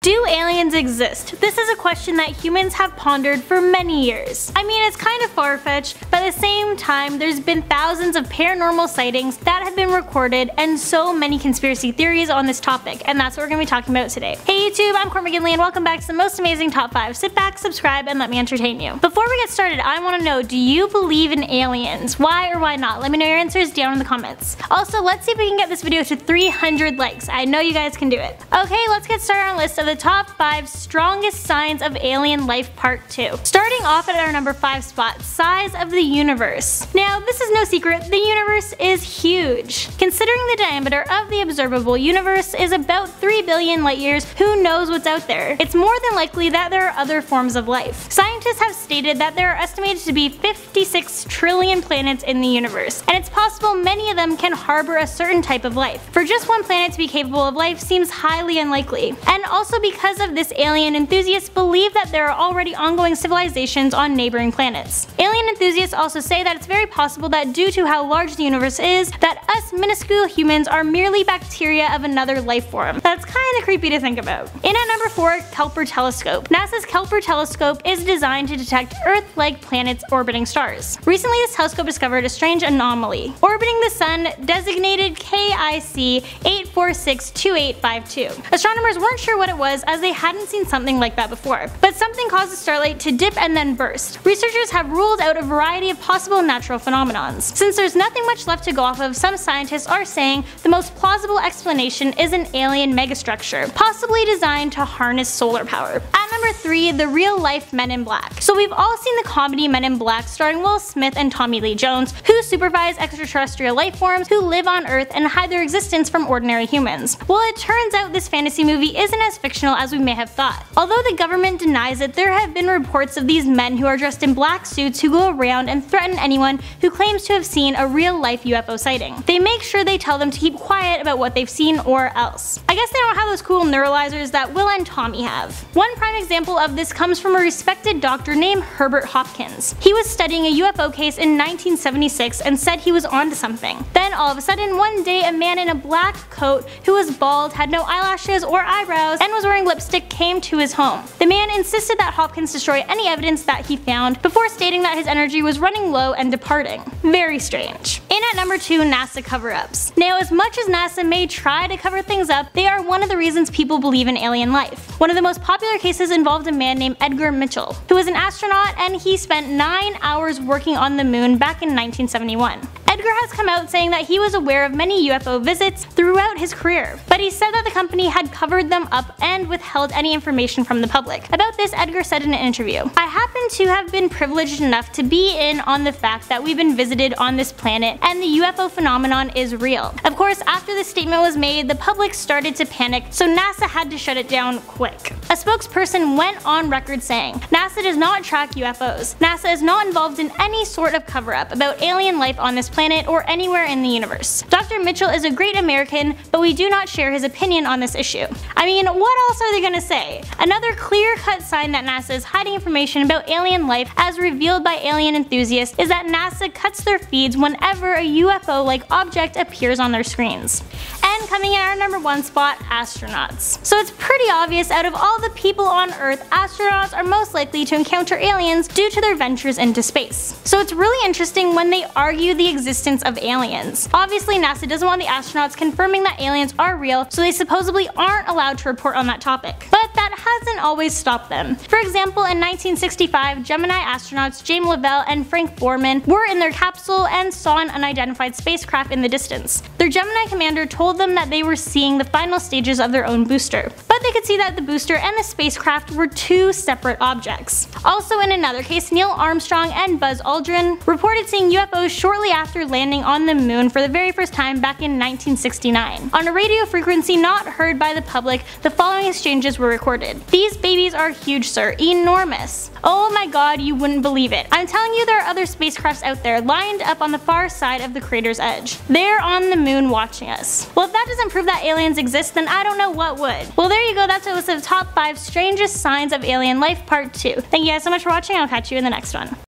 Do aliens exist? This is a question that humans have pondered for many years. I mean, it's kind of far-fetched, but at the same time, there's been thousands of paranormal sightings that have been recorded and so many conspiracy theories on this topic, and that's what we're going to be talking about today. Hey YouTube, I'm Courtney McGinley and welcome back to the most amazing top 5. Sit back, subscribe, and let me entertain you. Before we get started, I want to know, do you believe in aliens? Why or why not? Let me know your answers down in the comments. Also, let's see if we can get this video to 300 likes. I know you guys can do it. Okay, let's get started on a list of the top 5 strongest signs of alien life part 2. Starting off at our number 5 spot, size of the universe. Now, this is no secret, the universe is huge. Considering the diameter of the observable universe is about 3 billion light years, who knows what's out there? It's more than likely that there are other forms of life. Scientists have stated that there are estimated to be 56 trillion planets in the universe, and it's possible many of them can harbor a certain type of life. For just one planet to be capable of life seems highly unlikely. And also because of this, alien enthusiasts believe that there are already ongoing civilizations on neighboring planets. Alien enthusiasts also say that it's very possible that due to how large the universe is, that us minuscule humans are merely bacteria of another life form. That's kinda creepy to think about. In at number 4, Kepler telescope. NASA's Kepler telescope is designed to detect Earth-like planets orbiting stars. Recently, this telescope discovered a strange anomaly orbiting the sun designated KIC 8462852. Astronomers weren't sure what it was as they hadn't seen something like that before, but something caused the starlight to dip and then burst. Researchers have ruled out a variety of possible natural phenomenons. Since there's nothing much left to go off of, some scientists are saying the most plausible explanation is an alien megastructure, possibly designed to harness solar power. At number 3, the real-life Men in Black. So we've all seen the comedy Men in Black starring Will Smith and Tommy Lee Jones, who supervise extraterrestrial life forms who live on Earth and hide their existence from ordinary humans. Well, it turns out this fantasy movie isn't as fictional as we may have thought. Although the government denies it, there have been reports of these men who are dressed in black suits who go around and threaten anyone who claims to have seen a real-life UFO sighting. They make sure they tell them to keep quiet about what they've seen or else. I guess they don't have those cool neuralizers that Will and Tommy have. One prime example of this comes from a respected doctor named Herbert Hopkins. He was studying a UFO case in 1976 and said he was onto something. Then all of a sudden, one day a man in a black coat who was bald, had no eyelashes or eyebrows, and was wearing lipstick came to his home. The man insisted that Hopkins destroy any evidence that he found before stating that his energy was running low and departing. Very strange. In at number 2, NASA cover-ups. Now, as much as NASA may try to cover things up, they are one of the reasons people believe in alien life. One of the most popular cases involved a man named Edgar Mitchell, who was an astronaut and he spent 9 hours working on the moon back in 1971. Edgar has come out saying that he was aware of many UFO visits throughout his career, but he said that the company had covered them up and withheld any information from the public. About this, Edgar said in an interview, "I happen to have been privileged enough to be in on the fact that we've been visited on this planet and the UFO phenomenon is real." Of course, after this statement was made, the public started to panic, so NASA had to shut it down quick. A spokesperson went on record saying, "NASA does not track UFOs. NASA is not involved in any sort of cover-up about alien life on this planet or anywhere in the universe. Dr. Mitchell is a great American, but we do not share his opinion on this issue." I mean, what else are they gonna say? Another clear-cut sign that NASA is hiding information about alien life as revealed by alien enthusiasts is that NASA cuts their feeds whenever a UFO-like object appears on their screens. And coming in at our number 1 spot, astronauts. So it's pretty obvious, out of all the people on Earth, astronauts are most likely to encounter aliens due to their ventures into space. So it's really interesting when they argue the existence of aliens. Obviously, NASA doesn't want the astronauts confirming that aliens are real, so they supposedly aren't allowed to report on that topic. But that hasn't always stopped them. For example, in 1965, Gemini astronauts James Lovell and Frank Borman were in their capsule and saw an unidentified spacecraft in the distance. Their Gemini commander told them that they were seeing the final stages of their own booster, but they could see that the booster and the spacecraft were 2 separate objects. Also, in another case, Neil Armstrong and Buzz Aldrin reported seeing UFOs shortly after landing on the moon for the very first time back in 1969. On a radio frequency not heard by the public, the following exchanges were recorded. "These babies are huge, sir. Enormous. Oh my god, you wouldn't believe it. I'm telling you, there are other spacecrafts out there lined up on the far side of the crater's edge. They're on the moon watching us." Well, if that doesn't prove that aliens exist, then I don't know what would. Well, there you go. That's a list of the top 5 strangest signs of alien life part 2. Thank you guys so much for watching. I'll catch you in the next one.